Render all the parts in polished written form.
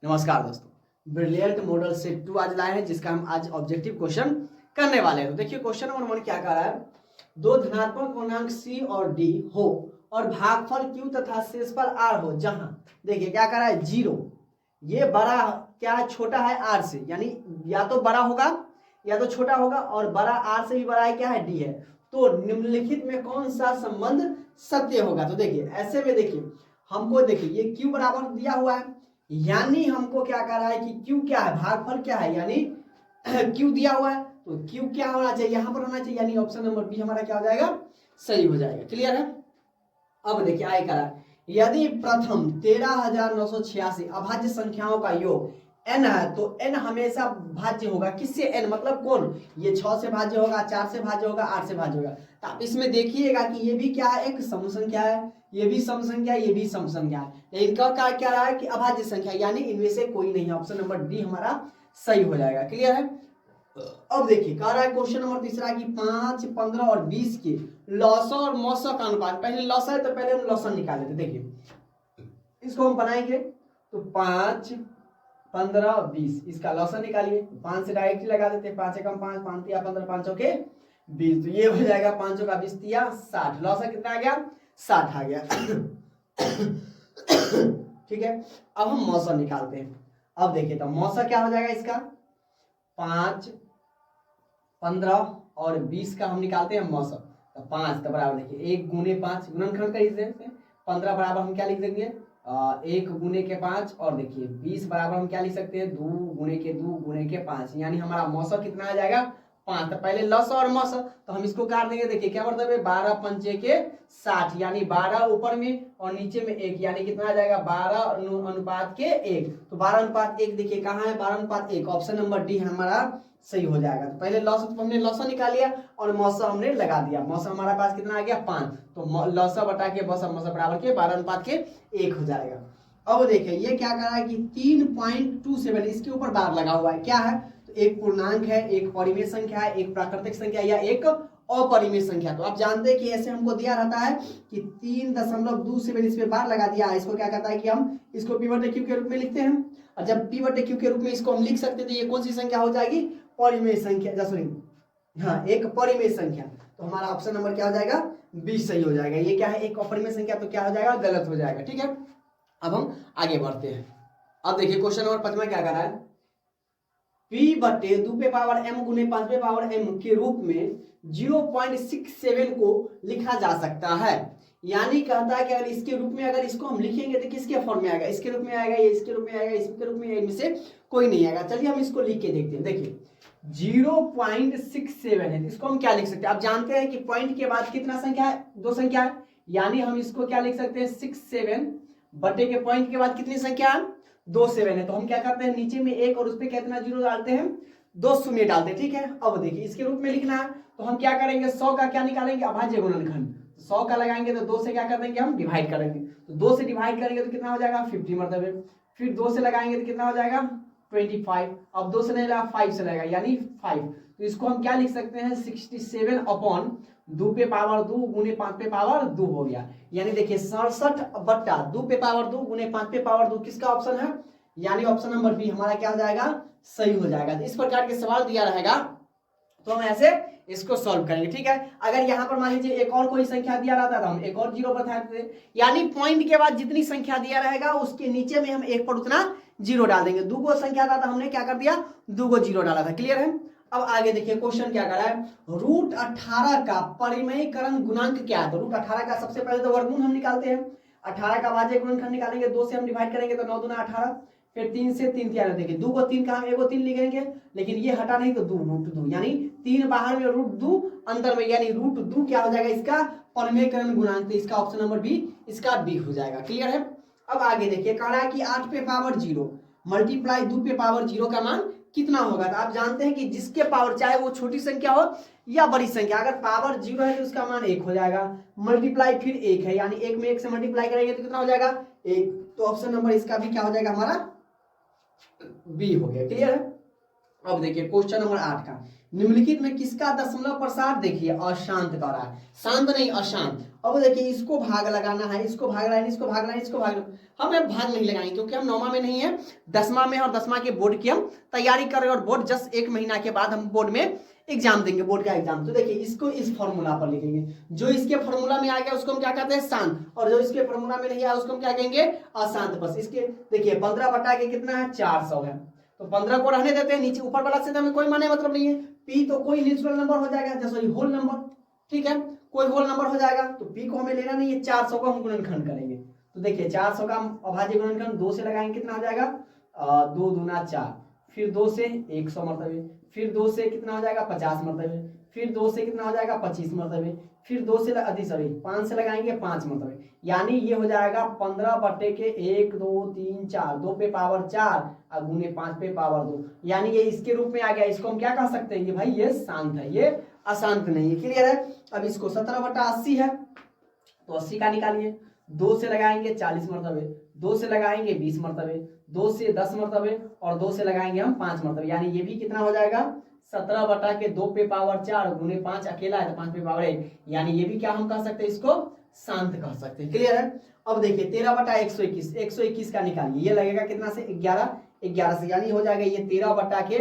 नमस्कार दोस्तों, brilliant model set 2 आज लाए हैं जिसका हम आज ऑब्जेक्टिव क्वेश्चन करने वाले हैं। तो देखिए क्वेश्चन नंबर 1 क्या कह रहा है, दो धनात्मक पूर्णांक C और D हो और भागफल Q तथा शेषफल R हो, जहां देखिए क्या कह रहा है 0, ये बड़ा क्या छोटा है R से, यानी या तो बड़ा होगा या तो छोटा होगा, और बड़ा R से भी बड़ा है क्या है D है। तो निम्नलिखित में कौन सा संबंध सत्य होगा। तो देखिए ऐसे में देखिए हमको देखिए ये Q बराबर दिया हुआ है, यानी हमको क्या कह रहा है कि Q क्या है, भागफल क्या है, यानी Q दिया हुआ है तो Q क्या होना चाहिए, यहां पर होना चाहिए, यानी ऑप्शन नंबर बी हमारा क्या हो जाएगा, सही हो जाएगा। क्लियर है। अब देखिए आगे कह रहा है, यदि प्रथम 13,986 अभाज्य संख्याओं का योग n है तो n हमेशा भाज्य होगा। किससे n, मतलब कौन, ये 6 से भाज्य होगा, 4 से भाज्य होगा, 8 से भाज्य होगा। तो आप इसमें देखिएगा कि ये भी क्या है, एक सम संख्या है, ये भी सम संख्या, ये भी सम संख्या है। इनका क्या रहा है कि अभाज्य संख्या, यानी इनमें से कोई नहीं है। ऑप्शन नंबर डी हमारा सही हो जाएगा। क्लियर है। अब देखिए कह रहा है क्वेश्चन नंबर तीसरा कि 5, 15 और 20 के लॉसा और मौसा का अनुपात। पहले लॉसा है तो पहले हम लॉसा निकाल लेते। देखिए इसको हम बनाएंगे तो 5, 15 और 20 इसका लॉसा निकालिए। 5 से डायरेक्ट ही लगा देते हैं, 5 एकम 5, 5 तिया 15, 5 के 20, तो ये हो जाएगा 5 का 20 तिया 60। लॉसा कितना आ गया, 60 आ गया। ठीक है। अब हम मौसा निकालते हैं। अब देखिए तो मौसा क्या हो जाएगा इसका, 5, 15 और 20 का हम निकालते हैं मौसा। तो 5 तो बराबर देखिए 1 गुने 5 गुणनखंड कर दीजिए। 15 बराबर हम क्या लिख देंगे, 1 गुने के 5, और देखिए 20 बराबर हम क्या लिख सकते हैं, 2 गुने के 2 गुने के 5, यानी हमारा मौसा कितना आ जाएगा, 5। तो पहले लसा और मौसा तो हम इसको काट देंगे। देखिए क्या मतलब है, 12 पंचे के 60, यानी 12 ऊपर में और नीचे में 1, यानी कितना आ जाएगा 12 अनुपात के 1। तो 12 अनुपात 1 देखिए कहाँ है, 12 अनुपात 1, ऑप्शन नंबर डी हमारा सही हो जाएगा। तो पहले लॉसा तो हमने लॉसा निकाल लिया और मौसा हमने लगा दिया। मौसा हमारा पास कितना आ गया 5, तो लॉसा बटा के मौसा बराबर के 12 अनुपात के 1 हो जाएगा। अब देखिए ये क्या कर रहा है कि 3.27 इसके ऊपर बार लगा हुआ है, क्या है, तो एक पूर्णांक है, एक परिमेय संख्या है, एक प्राकृतिक संख्या या एक अपरिमेय संख्या। तो आप जानते हैं कि ऐसे हमको दिया रहता है कि 3.27 इस पे बार लगा दिया है। इसको क्या कहता है कि हम इसको पी बटे क्यू के रूप में लिखते हैं, और जब पी बटे क्यू के रूप में इसको हम लिख सकते थे, ये कौन सी संख्या हो जाएगी, परिमेय संख्या, सॉरी हाँ एक परिमेय संख्या। तो हमारा ऑप्शन नंबर क्या हो जाएगा, बी सही हो जाएगा। ये क्या है, एक अपरिमेय संख्या, तो क्या हो जाएगा, गलत हो जाएगा। ठीक है। अब हम आगे बढ़ते हैं। अब देखिए क्वेश्चन नंबर 5 में क्या कर रहा है, p बटे 2 पे पावर m गुने 5 पे पावर m के रूप में 0.67 को लिखा जा सकता है। यानी कहता है कि अगर इसके रूप में अगर इसको हम लिखेंगे तो किसके फॉर्म में आएगा, इसके रूप में आएगा, ये इसके रूप में आएगा, इसके रूप में, इनमें से कोई नहीं आएगा। चलिए हम इसको लिख के देखते हैं। देखिए 0.67 है, इसको हम क्या लिख सकते हैं, आप जानते हैं कि पॉइंट के बाद कितना संख्या है, 2 संख्या है, यानी हम इसको क्या लिख सकते हैं, 67 बटे के पॉइंट के बाद कितनी संख्या है, 2 7 है। तो हम क्या करते हैं, नीचे में 1 और उस पर कितना 0 डालते हैं, 2 शून्य डालते हैं। ठीक है। अब देखिए इसके रूप में लिखना है तो हम क्या करेंगे, 100 का क्या निकालेंगे, अभाज्य गुणनखंड। 100 का लगाएंगे तो 2 से क्या कर देंगे, हम डिवाइड करेंगे। तो 2 से डिवाइड करेंगे तो कितना हो जाएगा, 50 मतलब। फिर 2 से लगाएंगे तो कितना हो जाएगा, 25। अब 2 से नहीं लगा, 5 से लगेगा, यानी 5। तो इसको हम क्या लिख सकते हैं, 67 अपॉन 2 पे पावर 2 गुने 5 पे पावर 2 हो गया। यानी देखिए 67 बट्टा 2 पे पावर 2 गुने 5 पे पावर 2 किसका ऑप्शन है, यानी ऑप्शन नंबर बी हमारा क्या हो जाएगा, सही हो जाएगा। तो इस प्रकार के सवाल दिया रहेगा तो हम ऐसे इसको सॉल्व करेंगे। ठीक है। अगर यहाँ पर मान लीजिए एक और कोई संख्या दिया रहता तो हम एक और 0 बताते थे, यानी पॉइंट के बाद जितनी संख्या दिया रहेगा उसके नीचे में हम 1 पर उतना 0 डाल देंगे। 2 गो संख्या था तो हमने क्या कर दिया, 2 गो 0 डाला था। क्लियर है। अब आगे देखिए क्वेश्चन क्या कर रहा है, √18 का परिमेयकरण गुणांक क्या है। तो √18 का सबसे पहले तो वर्गमूल हम निकालते हैं, 18 का भाज्य गुणनखंड निकालेंगे, 2 से हम डिवाइड करेंगे तो 9 दूना 18, फिर 3 से 3 तिया देंगे, 2 को 3 का हम 1 को 3 लिखेंगे, लेकिन ये हटा नहीं तो 2 √2, यानी 3 बाहर में √2 अंदर में, यानी √2 क्या हो जाएगा इसका परिमेयकरण गुणांक। तो इसका ऑप्शन नंबर बी, इसका बी हो जाएगा। क्लियर है। अब आगे देखिए कह रहा है कि 8 पे पावर 0 मल्टीप्लाई 2 पे पावर 0 का मान कितना होगा। तो आप जानते हैं कि जिसके पावर चाहे वो छोटी संख्या हो या बड़ी संख्या, अगर पावर 0 है तो उसका मान 1 हो जाएगा, मल्टीप्लाई फिर 1 है, यानी 1 में 1 से मल्टीप्लाई करेंगे तो कितना हो जाएगा 1। तो ऑप्शन नंबर इसका भी क्या हो जाएगा, हमारा बी हो गया। क्लियर है। अब देखिए क्वेश्चन नंबर 8 का, निम्नलिखित में किसका दशमलव प्रसार देखिए अशांत का रहा है, शांत नहीं अशांत। अब देखिए इसको भाग लगाना है, इसको भाग लगाना, इसको भाग लगाना, इसको भाग, हमें भाग नहीं लगाएंगे क्योंकि हम 9वां में नहीं है, 10वां में, और 10वां के बोर्ड की हम तैयारी कर रहे हैं, और बोर्ड जस्ट 1 महीना के बाद हम बोर्ड में एग्जाम देंगे, बोर्ड का एग्जाम। तो देखिए इसको इस फॉर्मूला पर लिखेंगे, जो इसके फॉर्मूला में आ गया उसको हम क्या कहते हैं शांत, और जो इसके फॉर्मूला में नहीं आया उसको हम क्या कहेंगे अशांत। बस इसके देखिए 15 बटा के कितना है 400 है, तो 15 को रहने देते हैं, नीचे ऊपर वाला से तो हमें कोई माने मतलब नहीं है। पी तो कोई नेचुरल नंबर हो जाएगा, जैसे होल नंबर, ठीक है, कोई होल नंबर हो जाएगा, तो पी को हमें लेना नहीं है, 400 को हम गुणनखंड करेंगे। तो देखिए 400 का हम अभाज्य गुणनखंड 2 से लगाएंगे, कितना हो जाएगा 2 दूना 4, फिर 2 से 100 मरतबे, फिर 2 से कितना हो जाएगा 50 मरतबे, फिर 2 से कितना हो जाएगा 25 मरतबे, फिर 2 से 5 से लगाएंगे 5 मरतबे, यानी ये हो जाएगा 15 बटे के 1 2 3 4, 2 पे पावर 4 और गुने 5 पे पावर 2, यानी ये इसके रूप में आ गया। इसको हम क्या कह सकते हैं, ये भाई ये शांत है, ये अशांत नहीं है। क्लियर है। अब इसको 17 बटा 80 है, तो 80 का निकालिए, 2 से लगाएंगे 40 मरतबे, 2 से लगाएंगे 20 मरतबे, 2 से 10 मरतबे, और 2 से लगाएंगे हम 5 मरतबे, यानी ये भी कितना हो जाएगा 17 बटा के 2 पे पावर 4 गुने 5 अकेला है तो 5 पे पावर 1, यानी ये भी क्या हम कह सकते हैं, इसको शांत कह सकते हैं। क्लियर है। अब देखिए 13 बटा 121, 121 का निकालिए, ये लगेगा कितना से 11 से, यानी हो जाएगा ये 13 बटा के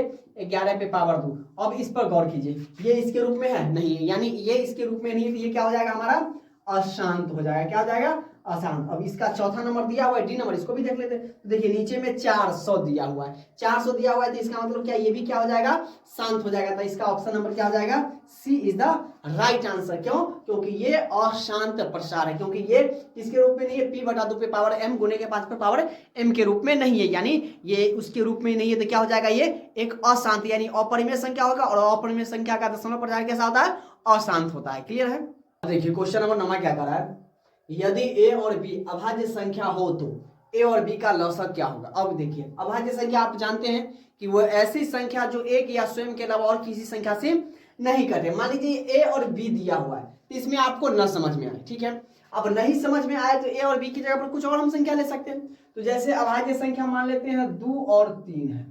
11 पे पावर 2। अब इस पर गौर कीजिए, ये इसके रूप में है नहीं है, यानी ये इसके रूप में नहीं है, तो ये क्या हो जाएगा हमारा अशांत हो जाएगा। क्या हो जाएगा अशांत। अब इसका चौथा नंबर दिया हुआ है डी नंबर, इसको भी देख लेते हैं। तो देखिए नीचे में 400 दिया हुआ है, 400 दिया हुआ है, तो इसका मतलब क्या, ये भी क्या हो जाएगा शांत हो जाएगा। तो इसका ऑप्शन नंबर क्या हो जाएगा, सी इज द राइट आंसर। क्यों, क्योंकि ये अशांत प्रसार है, क्योंकि ये किसके रूप में नहीं है, पी बटा 2 पे पावर m गुने के 5 पे पावर m के रूप में नहीं है, यानी ये उसके रूप में नहीं है, तो क्या हो जाएगा ये एक अशांत, यानी अपरिमेय संख्या होगा, और अपरिमेय संख्या का दशमलव प्रसार कैसा होता है, अशांत होता है। क्लियर है। देखिए क्वेश्चन नंबर 9 क्या कर रहा है, यदि a और b अभाज्य संख्या हो तो a और b का लसक क्या होगा। अब देखिए अभाज्य संख्या आप जानते हैं कि वो ऐसी संख्या जो एक या स्वयं के अलावा और किसी संख्या से नहीं कटे। मान लीजिए a और b दिया हुआ है, तो इसमें आपको न समझ में आए, ठीक है, अब नहीं समझ में आए तो a और b की जगह पर कुछ और हम संख्या ले सकते हैं। तो जैसे अभाज्य संख्या मान लेते हैं 2 और 3 है,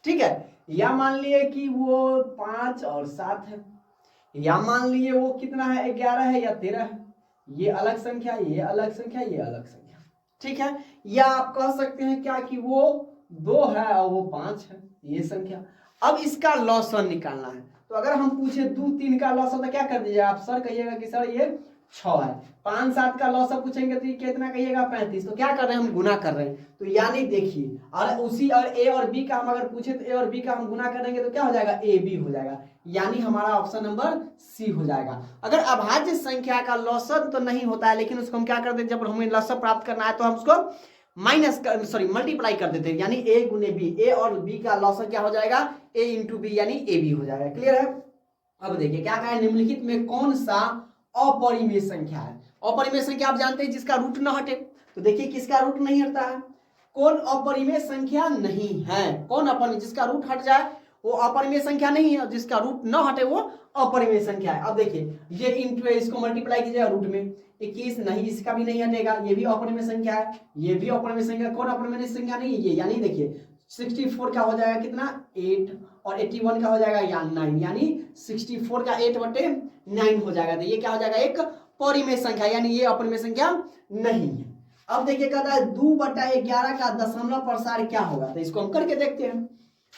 ठीक है, या मान लिए कि वो 5 और 7 है, या मान लिए वो कितना है 11 है या 13 है, ये अलग संख्या, ये अलग संख्या, ये अलग संख्या, ठीक है। या आप कह सकते हैं क्या कि वो 2 है और वो 5 है, ये संख्या। अब इसका लॉसन निकालना है, तो अगर हम पूछे 2 3 का लॉसन तो क्या कर दीजिएगा आप, सर कहिएगा कि सर ये 6 है। 5 7 का लॉसन पूछेंगे तो ये कितना कहिएगा 35, तो क्या कर रहे हैं हम गुना कर रहे हैं। तो यानी देखिए, और उसी और a और b का हम अगर पूछे तो a और b का हम गुना करेंगे तो क्या हो जाएगा a b हो जाएगा, यानी हमारा ऑप्शन नंबर सी हो जाएगा। अगर अभाज्य संख्या का लॉसन तो नहीं होता है, लेकिन उसको हम क्या कर देते हैं, जब हमें लॉसन प्राप्त करना है तो हम उसको मल्टीप्लाई कर देते हैं, यानी a गुने b, a और b का लॉसन क्या हो जाएगा a इंटू बी, यानी a b हो जाएगा। क्लियर है। अब देखिए क्या कहा है, निम्नलिखित में कौन सा अपरिमेय संख्या है। अपरिमेय संख्या आप जानते हैं जिसका रूट न हटे, तो देखिए किसका रूट नहीं हटता है, कौन अपरिमेय संख्या नहीं है, कौन अपरिमेय, जिसका रूट हट जाए वो अपरिमेय संख्या नहीं है, और जिसका रूट न हटे वो अपरिमेय संख्या है। अब देखिए ये इंटू है, इसको मल्टीप्लाई कीजिएगा रूट में 21, नहीं इसका भी नहीं हटेगा, ये भी अपरिमेय संख्या है, ये भी अपरिमेय संख्या, कौन अपरिमेय संख्या नहीं है ये, यानी देखिए 64 का हो जाएगा कितना 8, और 81 का हो जाएगा या 9, यानी 64 का 8 बटे 9 हो जाएगा, तो ये क्या हो जाएगा एक परिमेय संख्या, यानी ये अपरिमेय संख्या नहीं है। अब देखिए कहता है 2 बटा 11 का दशमलव प्रसार क्या होगा, तो इसको हम करके देखते हैं।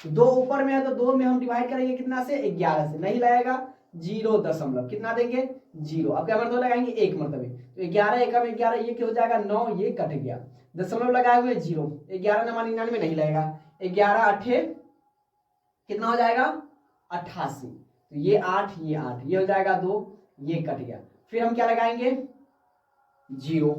2 ऊपर में है तो 2 में हम डिवाइड करेंगे कितना से 11 से, नहीं लगेगा 0 दशमलव कितना देंगे 0, अब क्या मरतबा लगाएंगे 1 मरतबे, तो 11 एकम 11, ये क्या हो जाएगा 9, ये कट गया, दशमलव लगाए हुए 0, 11 9 99 नहीं लगेगा, 11 8 कितना हो जाएगा 88, तो ये 8 ये 8, ये हो जाएगा 2, ये कट गया, फिर हम क्या लगाएंगे 0,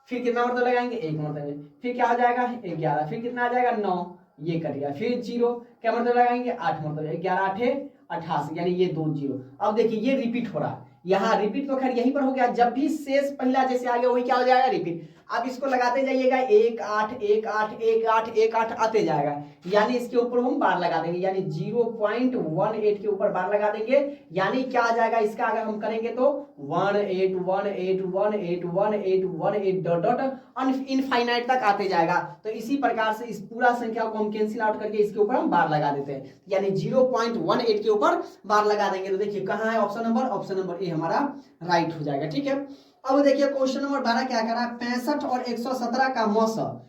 फिर कितना मरतबा लगाएंगे 1 मरतबे, फिर क्या हो जाएगा 11, फिर कितना आ जाएगा 9, ये कट गया, फिर 0, क्या मरतबा लगाएंगे 8 मरतबे, 11 8 88, यानी ये 2 0। अब देखिए ये रिपीट हो रहा है, यहाँ रिपीट तो खैर यहीं पर हो गया, जब भी शेष पहला जैसे आ गया वही क्या हो जाएगा रिपीट। अब इसको लगाते जाइएगा 1 8 1 8 1 8 1 8 आते जाएगा, यानी इसके ऊपर हम बार लगा देंगे, यानी 0.18 के ऊपर बार लगा देंगे, यानी क्या आ जाएगा इसका अगर हम करेंगे तो 1818181818 डॉट डॉट इनफाइनाइट तक आते जाएगा। तो इसी प्रकार से इस पूरा संख्या को हम कैंसिल आउट करके इसके ऊपर हम बार लगा देते हैं, यानी 0.18 के ऊपर बार लगा देंगे। तो देखिए कहाँ है ऑप्शन नंबर ए हमारा राइट हो जाएगा। ठीक है, अब देखिए क्वेश्चन नंबर 12 क्या करा, 65 और 117 का मौसम।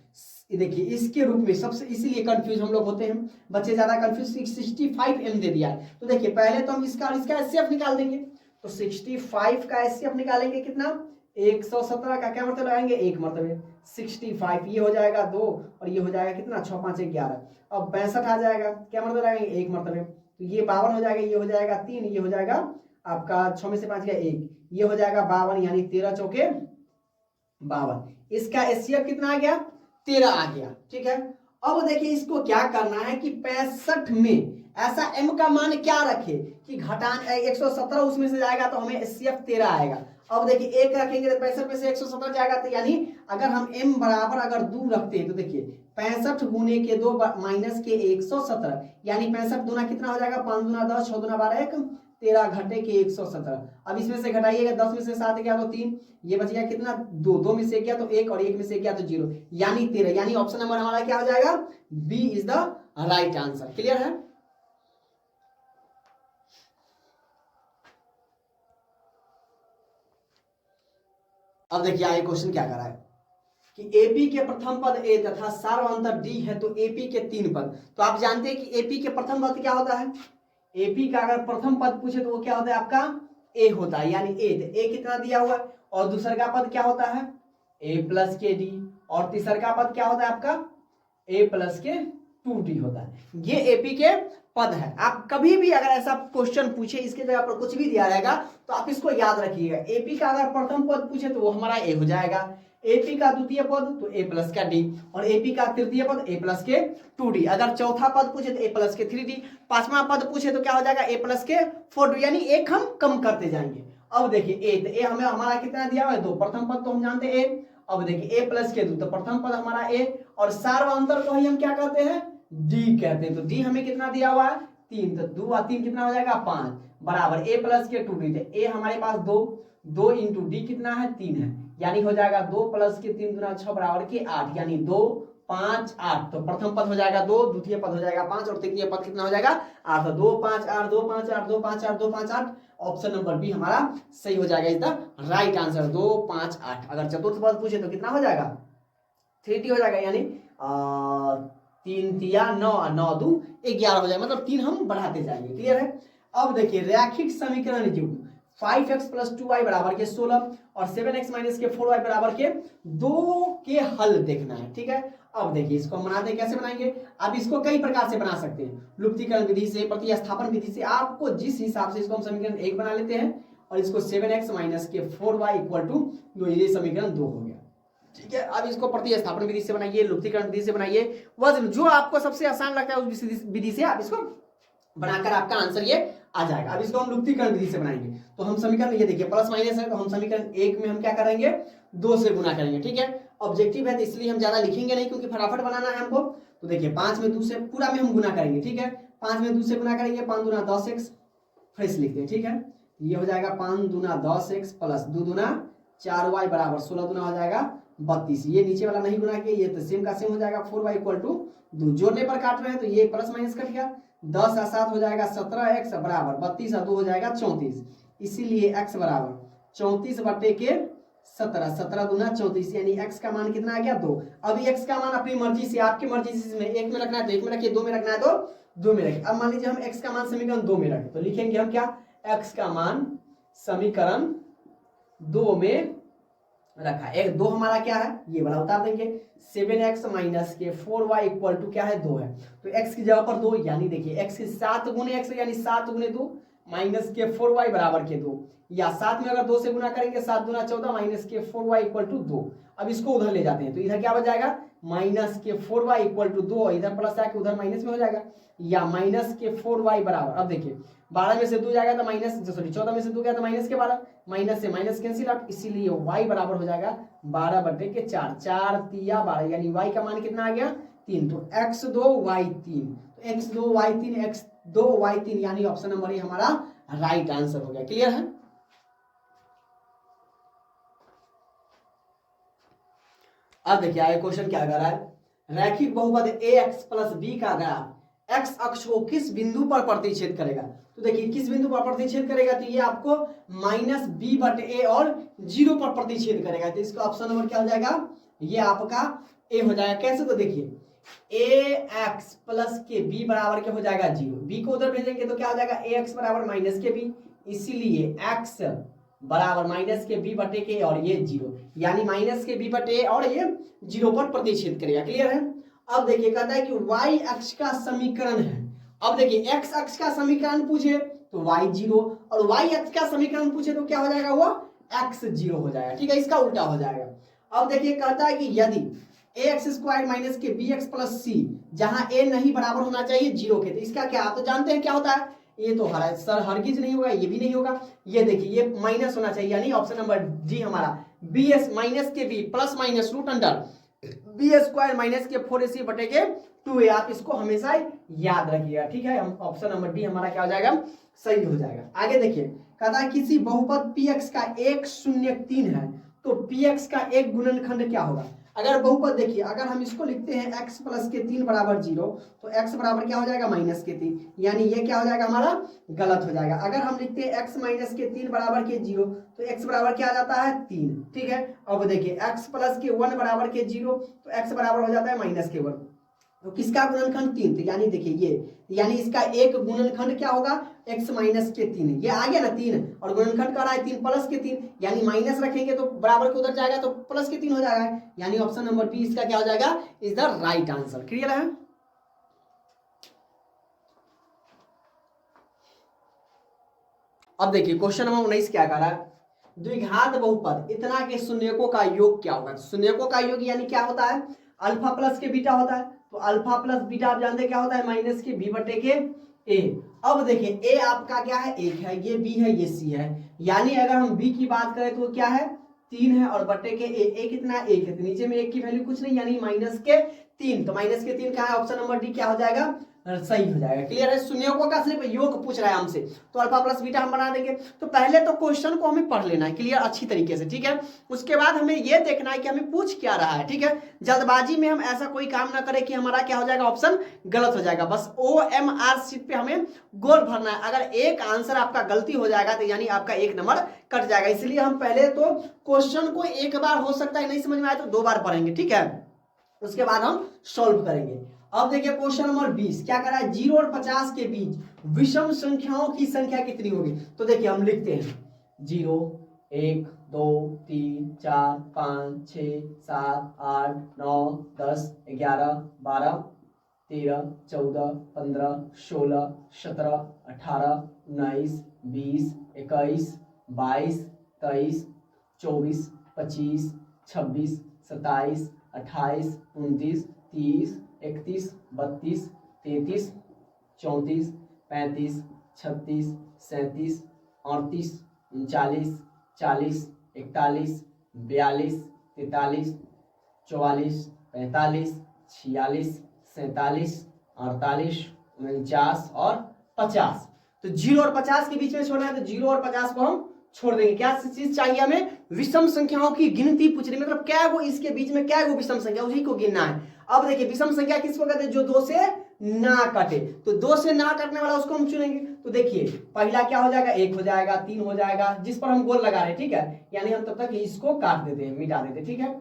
देखिए इसके रूप में सबसे इसीलिए कंफ्यूज हम लोग होते हैं, बच्चे ज्यादा कंफ्यूज। 65m दे दिया है, तो देखिए पहले तो हम इसका एचसीएफ निकाल देंगे। तो 65 का एचसीएफ निकालेंगे कितना, 117 का क्या मरतबा लगाएंगे, 1 मरतबे 65, ये हो जाएगा 2 और ये हो जाएगा कितना 6 5 11। अब 65 आ जाएगा, क्या मरतबा लगाएंगे 1 मरतबे, तो ये 52 हो जाएगा, ये हो जाएगा 3, ये हो जाएगा आपका 6 में से 5 गया 1, ये हो जाएगा 52, यानी 13 चौके 52। इसका एचसीएफ कितना आ गया, 13 आ गया। ठीक है, अब देखिए इसको क्या करना है कि 65 में ऐसा m का मान क्या रखे कि घटान 117 उसमें से जाएगा तो हमें एचसीएफ 13 आएगा। अब देखिए 1 रखेंगे तो 65 में से 117 जाएगा, तो यानी अगर हम m बराबर अगर 2 रखते हैं तो देखिए 65 गुने के 2 माइनस के 117, यानी 65 दूना कितना हो जाएगा, 5 दूना 10, 6 दूना 12, 1 13 घटे के 117। अब इसमें से घटाइएगा, 10 में से 7 गया तो 3, ये बच गया कितना 2, 2 में से गया तो 1 और 1 में से गया तो 0, यानी 13, यानी ऑप्शन नंबर हमारा क्या हो जाएगा, B is the right answer. Clear है। अब देखिए आगे क्वेश्चन क्या कर रहा है कि एपी के प्रथम पद ए तथा सार्वंतर डी है तो एपी के 3 पद। तो आप जानते हैं कि एपी के प्रथम पद क्या होता है, एपी का अगर प्रथम पद पूछे तो वो क्या होता है आपका ए होता है, यानी ए। तो ए कितना दिया हुआ है, और दूसरा का पद क्या होता है ए प्लस के डी, और तीसरा का पद क्या होता है आपका ए प्लस के 2d होता है। ये एपी के पद है। आप कभी भी अगर ऐसा क्वेश्चन पूछे इसके जगह पर कुछ भी दिया रहेगा तो आप इसको याद रखिएगा, एपी का अगर प्रथम पद पूछे तो वो हमारा ए हो जाएगा, एपी का द्वितीय पद तो ए प्लस का डी, और एपी का तृतीय पद ए प्लस के 2d। अगर चौथा पद पूछे तो ए प्लस के 3d, पांचवा पद पूछे तो क्या हो जाएगा ए प्लस के 4d, यानी एक हम कम करते जाएंगे। अब देखिए ए, तो ए हमें हमारा कितना दिया हुआ है 2, प्रथम पद तो हम जानते हैं ए। अब देखिए ए प्लस के 2 तो प्रथम पद हमारा ए, और सार्वंतर को ही हम क्या कहते हैं डी कहते हैं। तो डी हमें कितना दिया हुआ है 3, तो 2 और 3 कितना हो जाएगा 5, बराबर ए प्लस के 2d। तो ए हमारे पास 2 इंटू डी कितना है 3 है, यानी हो जाएगा 2 प्लस के 3 गुना 6 बराबर के 8, यानी 2 5 8। तो प्रथम पद हो जाएगा 2, द्वितीय पद हो जाएगा 5 और तृतीय पद कितना हो जाएगा 8। तो 2 5 8 2 5 8 2 5 8 2 5 8, ऑप्शन नंबर बी हमारा सही हो जाएगा, इज द राइट आंसर 2 5 8। अगर चतुर्थ पद पूछे तो कितना हो जाएगा 3t हो जाएगा, यानी 3 तिया 9 9 2 11 हो जाएगा, मतलब 3 हम बढ़ाते जाएंगे। क्लियर है। अब देखिए रैखिक समीकरण युग्म 5x प्लस 2y बराबर के 16 और 7x माइनस के 4y बराबर के 2 के हल देखना है। ठीक है, अब देखिए इसको हम बनाते हैं, कैसे बनाएंगे। आप इसको कई प्रकार से बना सकते हैं, लुप्तीकरण विधि से, प्रतिस्थापन विधि से, आपको जिस हिसाब से इसको हम समीकरण 1 बना लेते हैं, और इसको 7x माइनस के 4y इक्वल टू 2, ये समीकरण 2 हो गया। ठीक है, अब इसको प्रतिस्थापन विधि से बनाइए, लुप्तीकरण विधि से बनाइए, वजन जो आपको सबसे आसान लगता है उस विधि से आप इसको बनाकर आपका आंसर ये आ जाएगा। अब इसको हम लुप्तीकरण विधि से बनाएंगे, तो हम समीकरण ये देखिए प्लस माइनस है, तो हम समीकरण 1 में हम क्या करेंगे 2 से गुना करेंगे। ठीक है, ऑब्जेक्टिव है तो इसलिए हम ज्यादा लिखेंगे नहीं, क्योंकि फटाफट बनाना है हमको। तो देखिए 5 में 2 से पूरा में हम गुना करेंगे। ठीक है, 5 में 2 से गुना करेंगे, 5 दूना 10x, फ्रेश लिखते हैं। ठीक है, ये हो जाएगा 5 दूना 10x प्लस 2 दूना 4y बराबर 16 दूना हो जाएगा 32। ये नीचे वाला नहीं गुना किया, ये तो सेम का सेम हो जाएगा 4y इक्वल टू 2। जोड़ने पर काट रहे हैं तो ये प्लस माइनस कट गया, 10 और 7 हो जाएगा 17x बराबर 32 और 2 हो जाएगा 34। इसीलिए x बराबर 34 बटे के 17, 17 दूना 34, यानी x का मान कितना आ गया 2। अभी x का मान अपनी मर्जी से, आपकी मर्जी से इसमें 1 में रखना है तो 1 में रखिए, 2 में रखना है तो 2 में रखिए। अब मान लीजिए हम x का मान समीकरण 2 में रखें, तो लिखेंगे हम क्या, x का मान समीकरण 2 में रखा है। 2 हमारा क्या है ये वाला उतार देंगे, 7x माइनस के 4y इक्वल टू क्या है 2 है, तो x की जगह पर 2, यानी देखिए x के 7 गुने x यानी 7 गुने 2 माइनस के 4y बराबर के 2, या 7 में अगर 2 से गुना करेंगे 7 दूना 14 माइनस के 4y इक्वल टू 2। अब इसको उधर ले जाते हैं तो इधर क्या बच जाएगा माइनस के 4y इक्वल टू 2, इधर प्लस आके उधर माइनस में हो जाएगा, या माइनस के 4y बराबर, अब देखिए 12 में से 2 जाएगा तो माइनस, सॉरी 14 में से 2 गया तो माइनस के 12, माइनस से माइनस कैंसिल आउट, इसीलिए y बराबर हो जाएगा 12/4, 4 तिया 12, यानी y का मान कितना आ गया 3, तो x2 y3, तो x2 y3 x2 y3 यानी ऑप्शन नंबर ए हमारा राइट आंसर हो गया। क्लियर है? अब देखिए आगे क्वेश्चन क्या कर रहा है, रैखिक बहुपद ax प्लस b का ग्राफ x अक्ष को किस बिंदु पर प्रतिच्छेद करेगा। तो देखिए किस बिंदु पर प्रतिच्छेद करेगा, तो ये आपको -b/a और 0 पर प्रतिच्छेद करेगा, तो इसका ऑप्शन नंबर क्या हो जाएगा, ये आपका ए हो जाएगा। कैसे, तो देखिए ax प्लस के b बराबर क्या हो जाएगा 0, b को उधर भेजेंगे तो क्या हो जाएगा ax बराबर माइनस के b, इसीलिए x बराबर माइनस के b बटे के और ये 0, यानी माइनस के b बटे और ये 0 पर प्रतिच्छेद करेगा। क्लियर है? अब देखिए कहता है कि y अक्ष का समीकरण है, अब देखिए x अक्ष का समीकरण पूछे तो y 0, और y अक्ष का समीकरण पूछे तो क्या हो जाएगा वो x 0 हो जाएगा। ठीक है, इसका उल्टा हो जाएगा। अब देखिए कहता है कि यदि ax² माइनस के bx प्लस c, जहां a नहीं बराबर होना चाहिए 0 के, तो इसका क्या, आप तो जानते हैं क्या होता है, ये तो हरगिज नहीं होगा, ये भी नहीं होगा, ये देखिए ये माइनस होना चाहिए, यानी ऑप्शन नंबर डी हमारा bs माइनस के b plus minus root under b² minus के 4ac बटे के 2a, आप इसको हमेशा याद रखिएगा। ठीक है, हम ऑप्शन नंबर डी हमारा क्या हो जाएगा, सही हो जाएगा। आगे देखिए कहता है किसी बहुपद px का 1 0 3 है तो px का एक गुणनखंड क्या होगा। अगर बहुपद देखिए, अगर हम इसको लिखते हैं x प्लस के 3 बराबर 0, तो x बराबर क्या हो जाएगा माइनस के 3, यानी ये क्या हो जाएगा हमारा गलत हो जाएगा। अगर हम लिखते हैं x माइनस के 3 बराबर के 0, तो x बराबर क्या आ जाता है 3। ठीक है, अब देखिए x प्लस के 1 बराबर के 0, तो x बराबर हो जाता है माइनस के 1, तो किसका गुणनखंड 3, तो यानी देखिए ये, यानी इसका एक गुणनखंड क्या होगा x माइनस के 3, ये आ गया ना 3, और गुणनखंड कर रहा है 3 प्लस के 3, यानी माइनस रखेंगे तो बराबर को उधर जाएगा तो प्लस के 3 हो जाएगा, यानी ऑप्शन नंबर बी इसका क्या हो जाएगा, is the right answer. Clear है? अब देखिए क्वेश्चन नंबर 19 क्या कर रहा है, द्विघात बहुपद इतना के शून्यकों का योग क्या होगा। शून्यकों का योग यानी क्या होता है, अल्फा प्लस के बीटा होता है, तो अल्फा प्लस बीटा आप जानते हैं क्या होता है माइनस के b बटे के a। अब देखिए a आपका क्या है 1 है, ये b है, ये c है, यानी अगर हम b की बात करें तो क्या है 3 है, और बटे के a कितना 1 है, तो नीचे में 1 की वैल्यू कुछ नहीं, यानी माइनस के 3, तो माइनस के 3 क्या है, ऑप्शन नंबर डी क्या हो जाएगा, सही हो जाएगा। क्लियर है? शून्यों का सिर्फ योग पूछ रहा है हमसे, तो अल्फा प्लस बीटा हम बना देंगे। तो पहले तो क्वेश्चन को हमें पढ़ लेना है क्लियर अच्छी तरीके से, ठीक है, उसके बाद हमें यह देखना है कि हमें पूछ क्या रहा है। ठीक है, जल्दबाजी में हम ऐसा कोई काम ना करें कि हमारा क्या हो जाएगा, ऑप्शन गलत हो जाएगा। बस OMR शीट पे हमें गोल भरना है, अगर एक आंसर आपका गलती हो जाएगा तो यानी आपका 1 नंबर कट जाएगा। इसलिए हम पहले तो क्वेश्चन को एक बार, हो सकता है नहीं समझ में आए तो 2 बार पढ़ेंगे, ठीक है, उसके बाद हम सॉल्व करेंगे। अब देखिए क्वेश्चन नंबर 20 क्या कर रहा है, 0 और 50 के बीच विषम संख्याओं की संख्या कितनी होगी। तो देखिए हम लिखते हैं 0 1 2 3 4 5 6 7 8 9 10 11 12 13 14 15 16 17 18 19 20 21 22 23 24 25 26 27 28 29 30 31 32 33 34 35 36 37 38 39 40 41 42 43 44 45 46 47 48 49 और 50। तो 0 और 50 के बीच में छोड़ना है, तो 0 और 50 को हम छोड़ देंगे। क्या चीज चाहिए हमें, विषम संख्याओं की गिनती पूछ रही, मतलब क्या वो इसके बीच में क्या वो विषम संख्या, उसी को गिनना है। अब देखिए विषम संख्या किसको कहते हैं, जो 2 से ना कटे, तो 2 से ना कटने वाला उसको हम चुनेंगे। तो देखिए पहला क्या हो जाएगा 1 हो जाएगा, 3 हो जाएगा, जिस पर हम गोल लगा रहे हैं, ठीक है, यानी हम तब तक इसको काट देते हैं, मिटा देते हैं, ठीक है।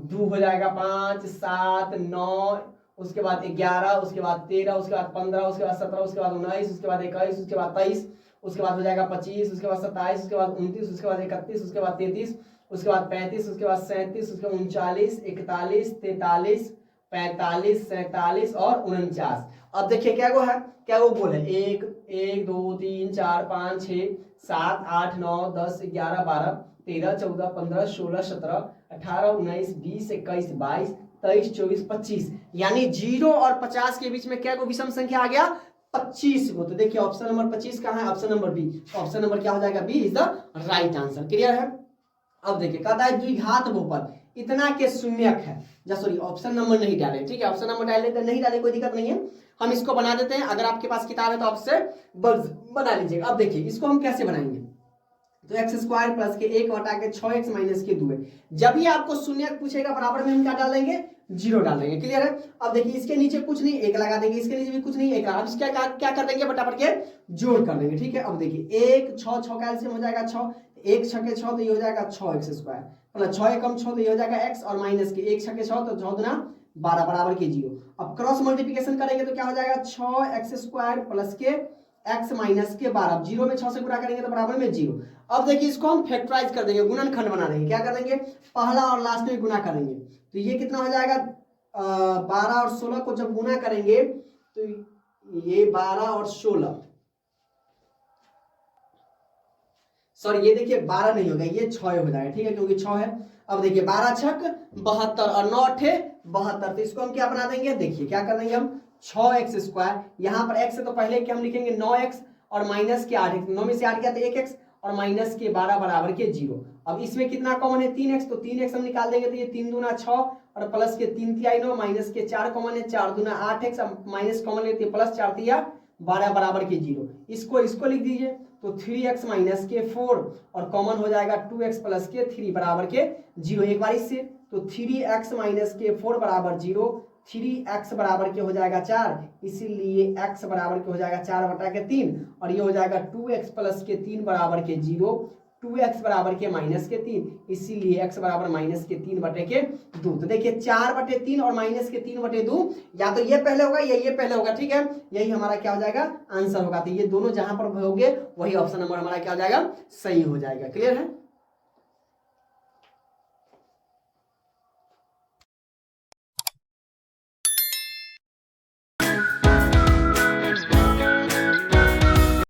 2 हो जाएगा, 5 7 9, उसके बाद 11, उसके बाद 13, उसके बाद 15, उसके बाद 17, उसके बाद 19, उसके बाद 21, उसके बाद 23, उसके बाद हो जाएगा 25, उसके बाद 27, उसके बाद 29, उसके बाद 31, उसके बाद 33, उसके बाद 35, उसके बाद 37, उसके बाद 39, 41, 43, 45, 47 और 49। अब देखिए क्या वो है, क्या वो गोल है, 1 1 2 3 4 5 6 7 8 9 10 11 12 13 14 15 16 17 18 19 20 21 22 23 24 25 यानी 0 और 50 के बीच में क्या को विषम संख्या आ गया 25 को। तो देखिए ऑप्शन नंबर 25 कहाँ है, option number B. Option number क्या हो जाएगा, B is the right answer. Clear है। अब देखिए कहता है द्विघात बहुपद इतना के शून्यक है, सॉरी ऑप्शन नंबर नहीं डाले, ठीक है, ऑप्शन नंबर डाले तो नहीं डाले कोई दिक्कत नहीं है, हम इसको बना देते हैं। अगर आपके पास किताब है तो आपसे बना लीजिएगा। अब देखिए इसको हम कैसे बनाएंगे, तो एक्स स्क्वायर प्लस के 1 हटा के 6x माइनस के 2 है। जब भी आपको शून्यक पूछेगा बराबर में हम क्या डाल देंगे, 0 डाल देंगे। क्लियर है। अब देखिए इसके नीचे कुछ नहीं, 1 लगा देंगे, इसके नीचे भी कुछ नहीं, 1 लगा। अब क्या कर देंगे, बटाबर के जोड़ कर देंगे। ठीक है। अब देखिए 1 6 6 का एलसीएम हो जाएगा 6, 1 6 के 6 तो ये हो जाएगा 6x स्क्वायर, मतलब 6 एकम 6 तो ये हो जाएगा x और माइनस के 1 6 के 6 तो 6 दूना 12 बराबर के 0। अब क्रॉस मल्टीप्लिकेशन करेंगे तो क्या हो जाएगा 6x स्क्वायर प्लस के x माइनस के 12, 0 में 6 से गुणा करेंगे तो बराबर में 0। अब देखिए इसको हम फैक्टराइज कर देंगे, गुणनखंड बना देंगे। क्या कर देंगे, पहला और लास्ट में गुणा करेंगे तो ये कितना हो जाएगा 12 और 16 को जब गुणा करेंगे तो ये 12 और 16, सॉरी ये देखिए 12 नहीं होगा, ये 6 हो जाएगा। ठीक है, क्योंकि 6 है। अब देखिए 12 छक 72 और 9 अठे 72, तो इसको हम क्या बना देंगे, देखिए क्या कर देंगे हम 6x स्क्वायर, यहाँ पर x है तो पहले क्या हम लिखेंगे 9x और माइनस के 8x, 9 में से 8 गया तो 1x और माइनस के 12 बराबर के 0। अब इसमें कितना कॉमन है 3x, तो 3x हम निकाल देंगे तो ये 3 दूना 6 और प्लस के 3 तिहाई 9, माइनस के 4 कॉमन है 4 दूना 8x, माइनस कॉमन लेते प्लस 4 तिया 12 बराबर के 0। इसको लिख दीजिए तो 3x माइनस के 4 और कॉमन हो जाएगा 2x प्लस के 3 बराबर के 0। एक बार इससे तो 3x माइनस के 4 बराबर 0, 3x बराबर के हो जाएगा 4, इसीलिए x बराबर के हो जाएगा 4 बटा के 3 और ये हो जाएगा 2x प्लस के 3 बराबर के 0, 2x बराबर के माइनस के 3, इसीलिए x बराबर माइनस के 3 बटे के 2। तो देखिए 4 बटे 3 और माइनस के 3 बटे 2, या तो ये पहले होगा या ये पहले होगा। ठीक है, यही हमारा क्या हो जाएगा आंसर होगा। तो ये दोनों जहां पर होंगे वही ऑप्शन नंबर हमारा क्या हो जाएगा, सही हो जाएगा। क्लियर है।